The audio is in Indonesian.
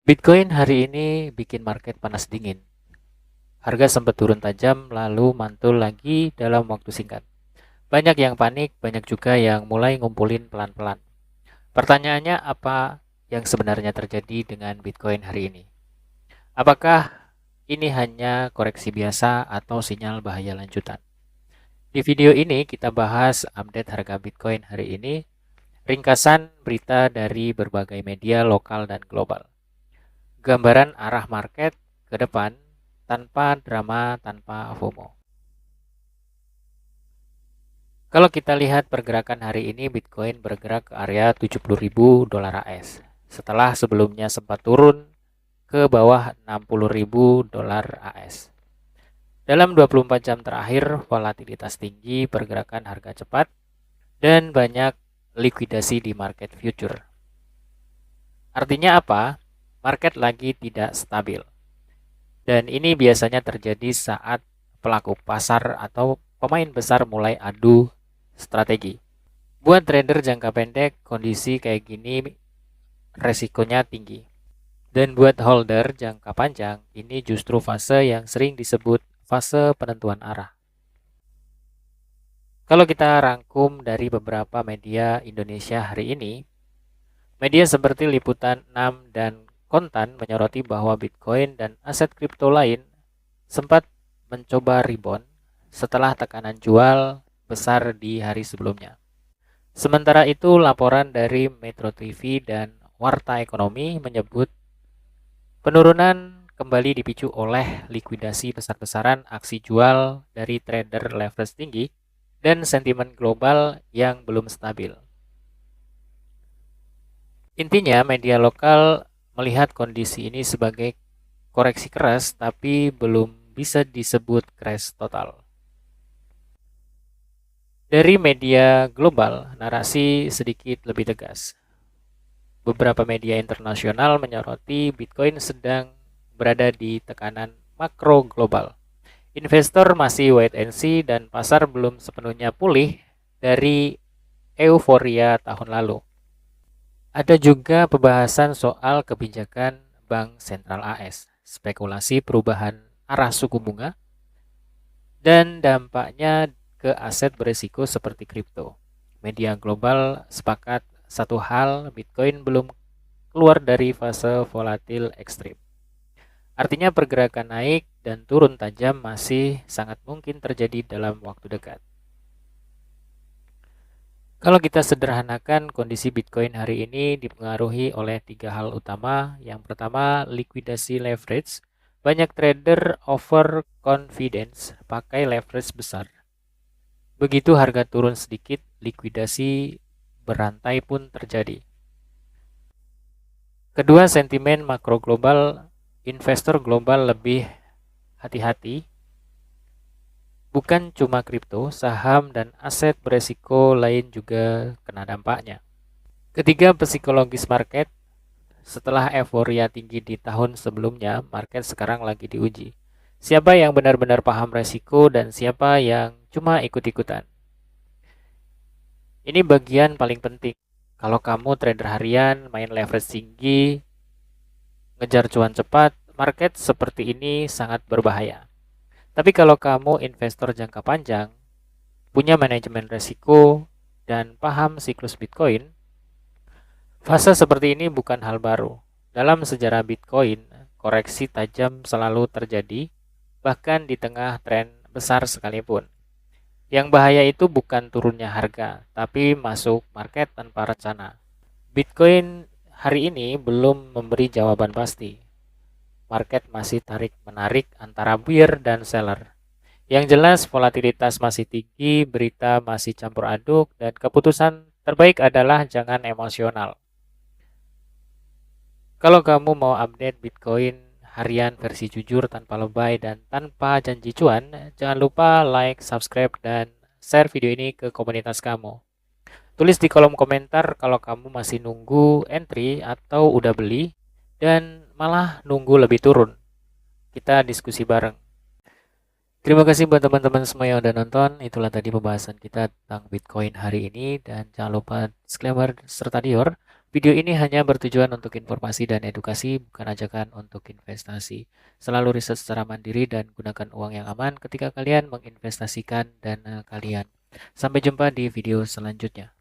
Bitcoin hari ini bikin market panas dingin. Harga sempat turun tajam lalu mantul lagi dalam waktu singkat. Banyak yang panik, banyak juga yang mulai ngumpulin pelan-pelan. Pertanyaannya apa yang sebenarnya terjadi dengan Bitcoin hari ini? Apakah ini hanya koreksi biasa atau sinyal bahaya lanjutan? Di video ini kita bahas update harga Bitcoin hari ini, ringkasan berita dari berbagai media lokal dan global, gambaran arah market ke depan tanpa drama, tanpa FOMO. Kalau kita lihat pergerakan hari ini, Bitcoin bergerak ke area 70.000 dolar AS. Setelah sebelumnya sempat turun ke bawah 60.000 dolar AS. Dalam 24 jam terakhir, volatilitas tinggi, pergerakan harga cepat, dan banyak likuidasi di market future. Artinya apa? Market lagi tidak stabil. Dan ini biasanya terjadi saat pelaku pasar atau pemain besar mulai adu strategi. Buat trader jangka pendek, kondisi kayak gini resikonya tinggi. Dan buat holder jangka panjang, ini justru fase yang sering disebut fase penentuan arah. Kalau kita rangkum dari beberapa media Indonesia hari ini, media seperti Liputan 6 dan Kontan menyoroti bahwa Bitcoin dan aset kripto lain sempat mencoba rebound setelah tekanan jual besar di hari sebelumnya. Sementara itu, laporan dari Metro TV dan Warta Ekonomi menyebut penurunan kembali dipicu oleh likuidasi besar-besaran, aksi jual dari trader leverage tinggi, dan sentimen global yang belum stabil. Intinya, media lokal melihat kondisi ini sebagai koreksi keras, tapi belum bisa disebut crash total. Dari media global, narasi sedikit lebih tegas. Beberapa media internasional menyoroti Bitcoin sedang berada di tekanan makro global. Investor masih wait and see dan pasar belum sepenuhnya pulih dari euforia tahun lalu. Ada juga pembahasan soal kebijakan Bank Sentral AS, spekulasi perubahan arah suku bunga, dan dampaknya ke aset berisiko seperti kripto. Media global sepakat satu hal, Bitcoin belum keluar dari fase volatil ekstrim. Artinya pergerakan naik dan turun tajam masih sangat mungkin terjadi dalam waktu dekat. Kalau kita sederhanakan, kondisi Bitcoin hari ini dipengaruhi oleh tiga hal utama. Yang pertama, likuidasi leverage. Banyak trader over confidence pakai leverage besar. Begitu harga turun sedikit, likuidasi berantai pun terjadi. Kedua, sentimen makro global. Investor global lebih hati-hati. Bukan cuma kripto, saham dan aset beresiko lain juga kena dampaknya. Ketiga, psikologis market. Setelah euforia tinggi di tahun sebelumnya, market sekarang lagi diuji. Siapa yang benar-benar paham resiko dan siapa yang cuma ikut-ikutan. Ini bagian paling penting. Kalau kamu trader harian, main leverage tinggi, ngejar cuan cepat, market seperti ini sangat berbahaya. Tapi kalau kamu investor jangka panjang, punya manajemen resiko, dan paham siklus Bitcoin, fase seperti ini bukan hal baru. Dalam sejarah Bitcoin, koreksi tajam selalu terjadi, bahkan di tengah tren besar sekalipun. Yang bahaya itu bukan turunnya harga, tapi masuk market tanpa rencana. Bitcoin hari ini belum memberi jawaban pasti. Market masih tarik-menarik antara buyer dan seller. Yang jelas volatilitas masih tinggi, berita masih campur aduk, dan keputusan terbaik adalah jangan emosional. Kalau kamu mau update Bitcoin harian versi jujur tanpa lebay dan tanpa janji cuan, jangan lupa like, subscribe, dan share video ini ke komunitas kamu. Tulis di kolom komentar kalau kamu masih nunggu entry atau udah beli dan malah nunggu lebih turun. Kita diskusi bareng. Terima kasih buat teman-teman semua yang udah nonton. Itulah tadi pembahasan kita tentang Bitcoin hari ini. Dan jangan lupa disclaimer serta dior, Video ini hanya bertujuan untuk informasi dan edukasi, bukan ajakan untuk investasi. Selalu riset secara mandiri dan gunakan uang yang aman ketika kalian menginvestasikan dana kalian. Sampai jumpa di video selanjutnya.